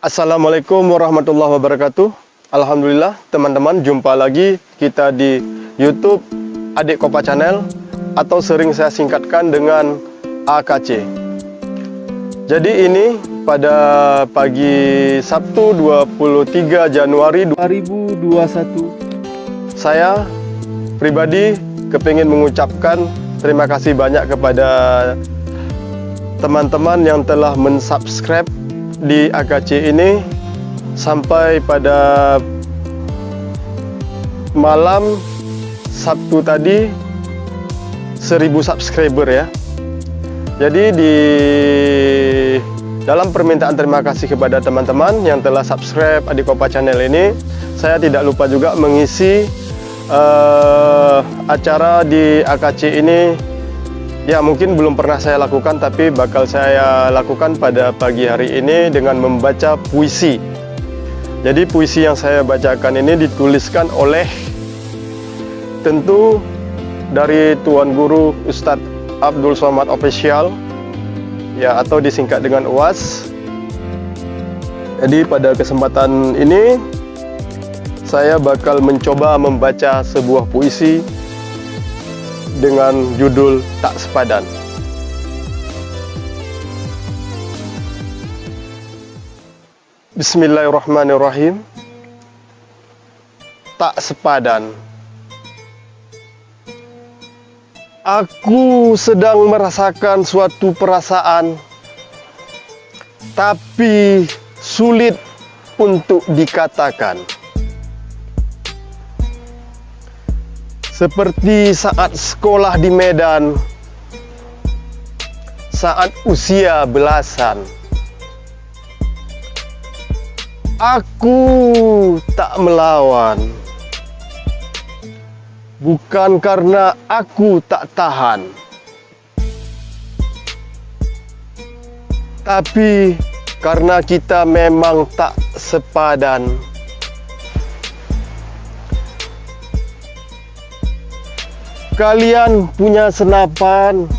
Assalamualaikum warahmatullahi wabarakatuh. Alhamdulillah teman-teman, jumpa lagi kita di YouTube Adik Kopa Channel, atau sering saya singkatkan dengan AKC. Jadi ini pada pagi Sabtu 23 Januari 2021, saya pribadi kepingin mengucapkan terima kasih banyak kepada teman-teman yang telah mensubscribe di AKC ini sampai pada malam Sabtu tadi 1000 subscriber ya. Jadi di dalam permintaan terima kasih kepada teman-teman yang telah subscribe Adik Kopa Channel ini, saya tidak lupa juga mengisi acara di AKC ini. Ya, mungkin belum pernah saya lakukan, tapi bakal saya lakukan pada pagi hari ini dengan membaca puisi. Jadi puisi yang saya bacakan ini dituliskan oleh tentu dari Tuan Guru Ustadz Abdul Somad Official, ya, atau disingkat dengan UAS. Jadi pada kesempatan ini saya bakal mencoba membaca sebuah puisi dengan judul Tak Sepadan. Bismillahirrahmanirrahim. Tak sepadan. Aku sedang merasakan suatu perasaan, tapi sulit untuk dikatakan. Seperti saat sekolah di Medan, saat usia belasan. Aku tak melawan, bukan karena aku tak tahan, tapi karena kita memang tak sepadan. Kalian punya senapan,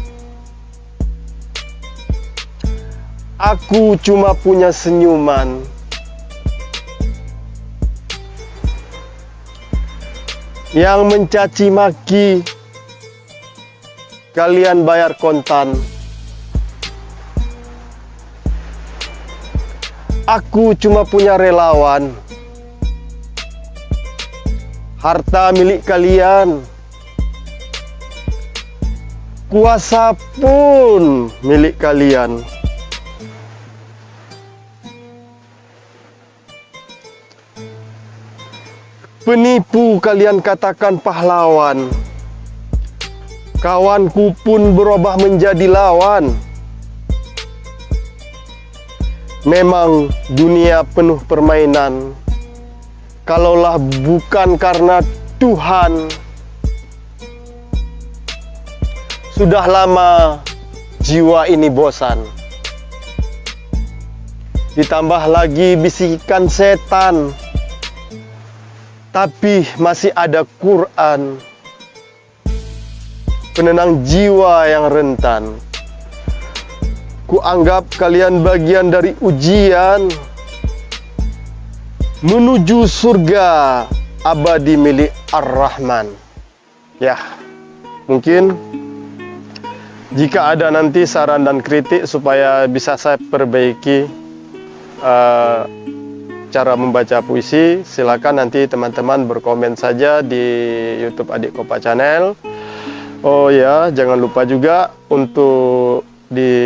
aku cuma punya senyuman. Yang mencaci maki, kalian bayar kontan. Aku cuma punya relawan. Harta milik kalian, kuasa pun milik kalian. Penipu kalian katakan pahlawan, kawanku pun berubah menjadi lawan. Memang dunia penuh permainan, kalaulah bukan karena Tuhan. Sudah lama jiwa ini bosan, ditambah lagi bisikan setan, tapi masih ada Quran, penenang jiwa yang rentan. Kuanggap kalian bagian dari ujian menuju surga abadi milik Ar-Rahman. Ya, mungkin jika ada nanti saran dan kritik supaya bisa saya perbaiki cara membaca puisi, silakan nanti teman-teman berkomen saja di YouTube Adik Kopa Channel. Oh ya, jangan lupa juga untuk di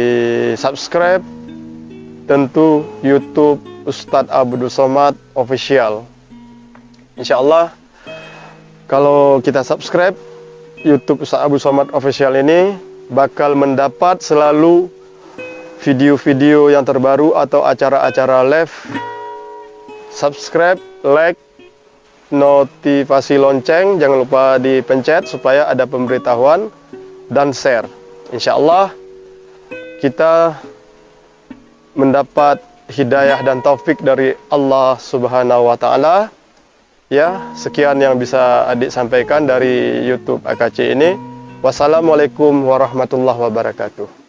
subscribe tentu YouTube Ustadz Abdul Somad Official. Insya Allah kalau kita subscribe YouTube Ustadz Abdul Somad Official ini, bakal mendapat selalu video-video yang terbaru atau acara-acara live. Subscribe, like, notifikasi lonceng, jangan lupa dipencet supaya ada pemberitahuan, dan share. Insya Allah kita mendapat hidayah dan taufik dari Allah Subhanahu wa Ta'ala. Ya, sekian yang bisa adik sampaikan dari YouTube AKC ini. Wassalamualaikum warahmatullahi wabarakatuh.